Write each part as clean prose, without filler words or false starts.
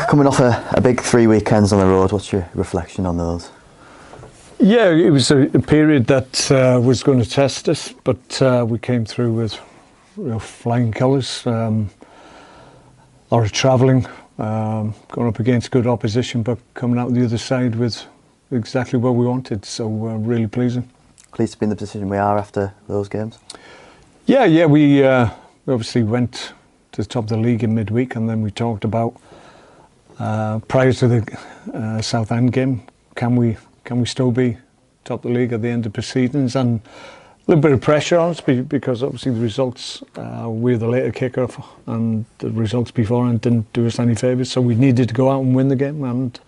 coming off a big 3 weekends on the road, what's your reflection on those? Yeah, it was a period that was going to test us, but we came through with real flying colours. A lot of travelling, going up against good opposition, but coming out the other side with exactly what we wanted. So really pleasing. Pleased to be in the position we are after those games? Yeah, we obviously went to the top of the league in midweek, and then we talked about prior to the Southend game, can we still be top of the league at the end of proceedings? And a little bit of pressure on us because obviously the results, we were the later kicker, and the results beforehand didn't do us any favours, so we needed to go out and win the game. And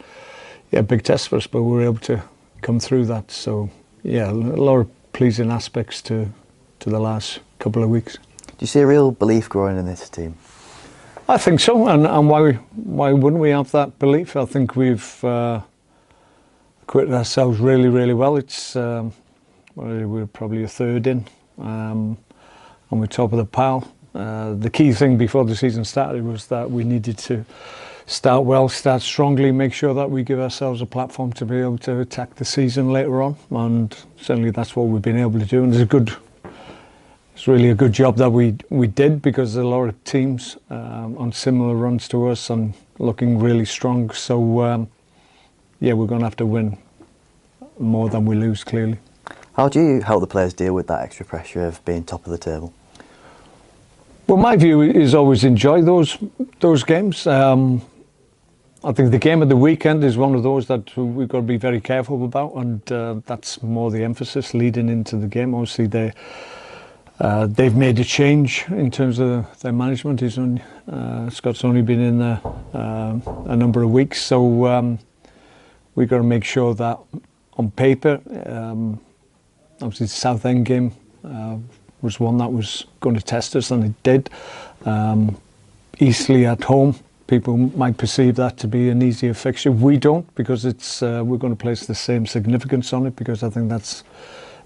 yeah, big test for us, but we were able to come through that. So yeah, a lot of pleasing aspects to the last couple of weeks. Do you see a real belief growing in this team? I think so, and why wouldn't we have that belief? I think we've acquitted ourselves really well. It's we're probably a third in, and we're top of the pile. The key thing before the season started was that we needed to start well, start strongly, make sure that we give ourselves a platform to be able to attack the season later on, and certainly that's what we've been able to do. And it's really a good job that we did, because there's a lot of teams on similar runs to us and looking really strong. So yeah, we're going to have to win more than we lose, clearly. How do you help the players deal with that extra pressure of being top of the table? Well, my view is always enjoy those games. I think the game of the weekend is one of those that we've got to be very careful about, and that's more the emphasis leading into the game. Obviously, they've made a change in terms of their management. Scott's only been in there a number of weeks, so we've got to make sure that on paper, obviously the Southend game was one that was going to test us, and it did. Eastleigh at home, people might perceive that to be an easier fixture. We don't, because we're going to place the same significance on it, because I think that's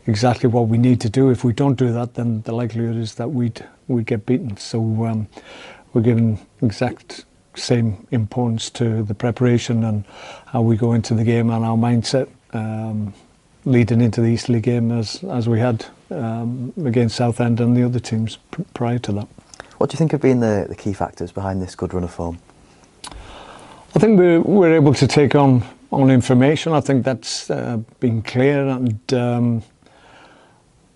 exactly what we need to do. If we don't do that, then the likelihood is that we'd get beaten. So we're giving exact same importance to the preparation and how we go into the game, and our mindset leading into the Eastleigh game as we had against Southend and the other teams prior to that. What do you think have been the key factors behind this good run of form? I think we're able to take on information. I think that's been clear, and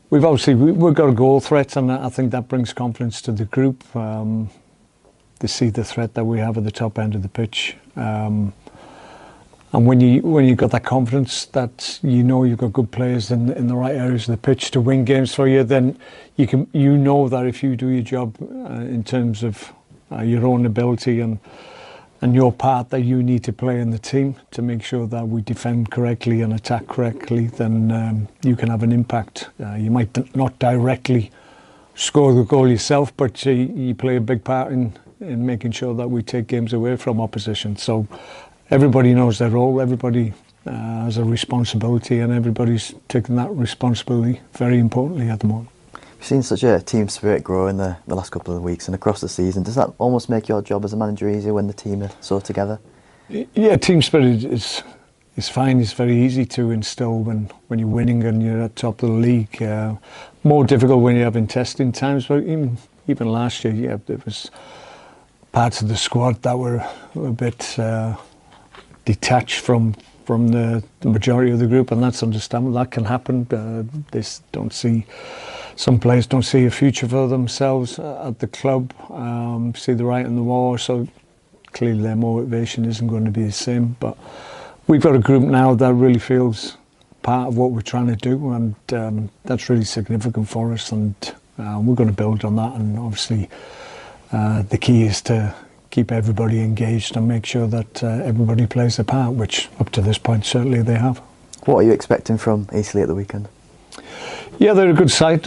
we've got a goal threat, and I think that brings confidence to the group. To see the threat that we have at the top end of the pitch, and when you've got that confidence that you know you've got good players in the right areas of the pitch to win games for you, then you know that if you do your job in terms of your own ability and your part that you need to play in the team to make sure that we defend correctly and attack correctly, then you can have an impact. You might not directly score the goal yourself, but you play a big part in making sure that we take games away from opposition. So everybody knows their role, everybody has a responsibility, and everybody's taking that responsibility very importantly at the moment. We've seen such a team spirit grow in the last couple of weeks and across the season. Does that almost make your job as a manager easier when the team are so together? Yeah, team spirit is fine. It's very easy to instill when you're winning and you're at top of the league. More difficult when you're having testing times, but even last year, yeah, there was parts of the squad that were a bit detached from the majority of the group, and that's understandable. That can happen. Some players don't see a future for themselves at the club, see the writing on the wall, so clearly their motivation isn't going to be the same. But we've got a group now that really feels part of what we're trying to do, and that's really significant for us, and we're going to build on that. And obviously the key is to keep everybody engaged and make sure that everybody plays their part, which up to this point certainly they have. What are you expecting from Eastleigh at the weekend? Yeah, they're a good side,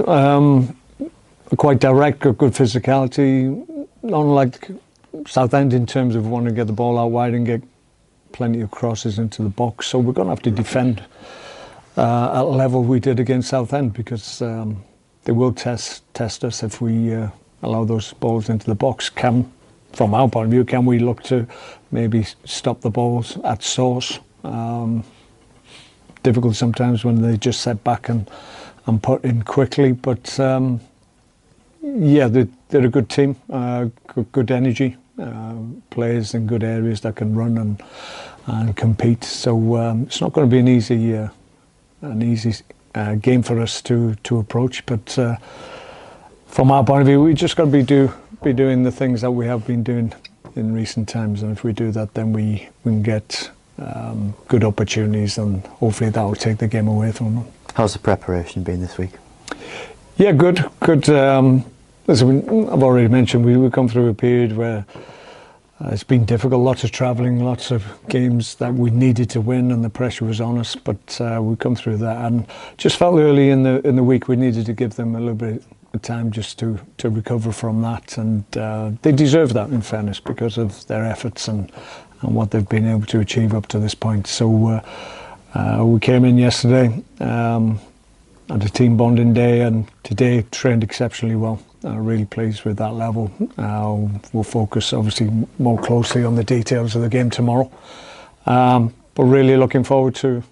quite direct, got good physicality, not like Southend in terms of wanting to get the ball out wide and get plenty of crosses into the box. So we're going to have to defend at a level we did against Southend, because they will test us if we allow those balls into the box. Can from our point of view, can we look to maybe stop the balls at source? Difficult sometimes when they just set back and put in quickly, but yeah, they're a good team, good energy, players in good areas that can run and compete. So it's not going to be an easy game for us to approach. But from our point of view, we just got to be doing the things that we have been doing in recent times, and if we do that, then we can get good opportunities, and hopefully that will take the game away from them. How's the preparation been this week? Yeah, good. As I've already mentioned, we come through a period where it's been difficult, lots of travelling, lots of games that we needed to win, and the pressure was on us. But we come through that, and just felt early in the week we needed to give them a little bit of time just to recover from that, and they deserve that, in fairness, because of their efforts and what they've been able to achieve up to this point. So we came in yesterday, had a team bonding day, and today trained exceptionally well. Really pleased with that level. We'll focus obviously more closely on the details of the game tomorrow, but really looking forward to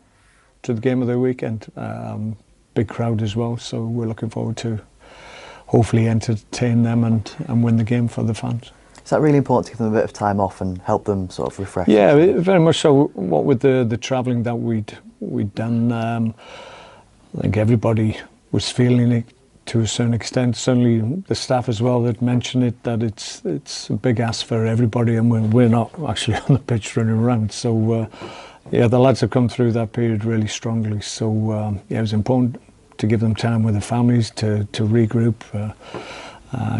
the game of the weekend. Big crowd as well, so we're looking forward to hopefully entertain them and win the game for the fans. Is that really important to give them a bit of time off and help them sort of refresh? Yeah, very much so. What with the travelling that we'd done, I think everybody was feeling it to a certain extent. Certainly the staff as well that mentioned it, that it's a big ask for everybody, and we're not actually on the pitch running around. So yeah, the lads have come through that period really strongly. So yeah, it was important to give them time with their families to regroup,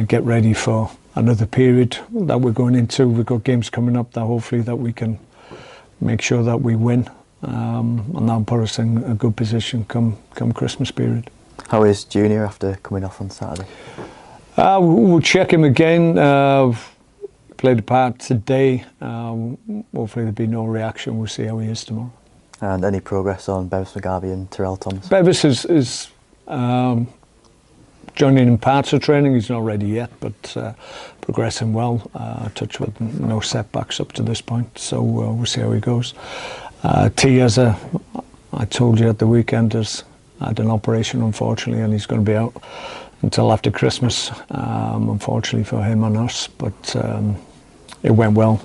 get ready for another period that we're going into. We've got games coming up that hopefully that we can make sure that we win, and that'll put us in a good position come Christmas period. How is Junior after coming off on Saturday? We'll check him again. Played a part today. Hopefully there'll be no reaction. We'll see how he is tomorrow. And any progress on Bevis McGarvey and Terrell Thomas? Bevis is joining in parts of training. He's not ready yet, but progressing well. Touch with no setbacks up to this point. So we'll see how he goes. T, as I told you at the weekend, has had an operation, unfortunately, and he's going to be out until after Christmas, unfortunately for him and us. But it went well,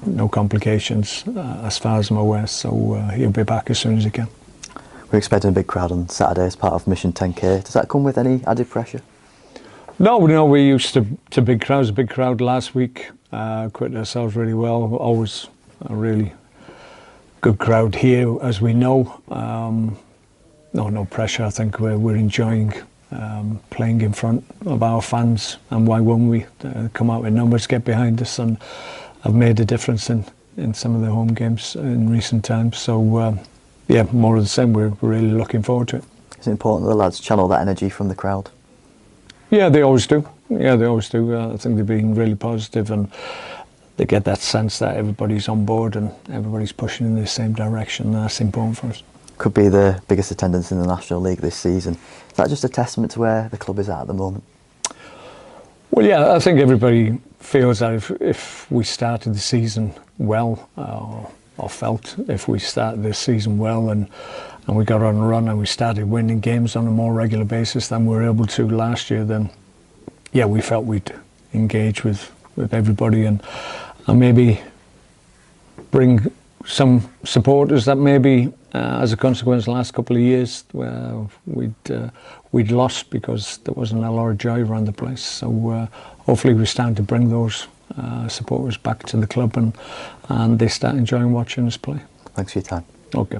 no complications as far as I'm aware, so he'll be back as soon as he can. We're expecting a big crowd on Saturday as part of Mission 10K. Does that come with any added pressure? No, we're used to big crowds. A big crowd last week, acquitted ourselves really well. Always a really good crowd here, as we know. No pressure. I think we're enjoying playing in front of our fans, and why wouldn't we? Come out in numbers, get behind us, and have made a difference in some of the home games in recent times. So yeah, more of the same. We're really looking forward to it. It's important that the lads channel that energy from the crowd. Yeah, they always do. I think they've been really positive, and they get that sense that everybody's on board and everybody's pushing in the same direction. That's important for us. Could be the biggest attendance in the National League this season. Is that just a testament to where the club is at the moment? Well, yeah, I think everybody feels that if we started the season well, or felt if we started this season well and we got on a run and we started winning games on a more regular basis than we were able to last year, then yeah, we felt we'd engage with everybody and maybe bring some supporters that maybe as a consequence the last couple of years we'd lost because there wasn't a lot of joy around the place. So hopefully we're starting to bring those supporters back to the club and they start enjoying watching us play. Thanks for your time. Okay.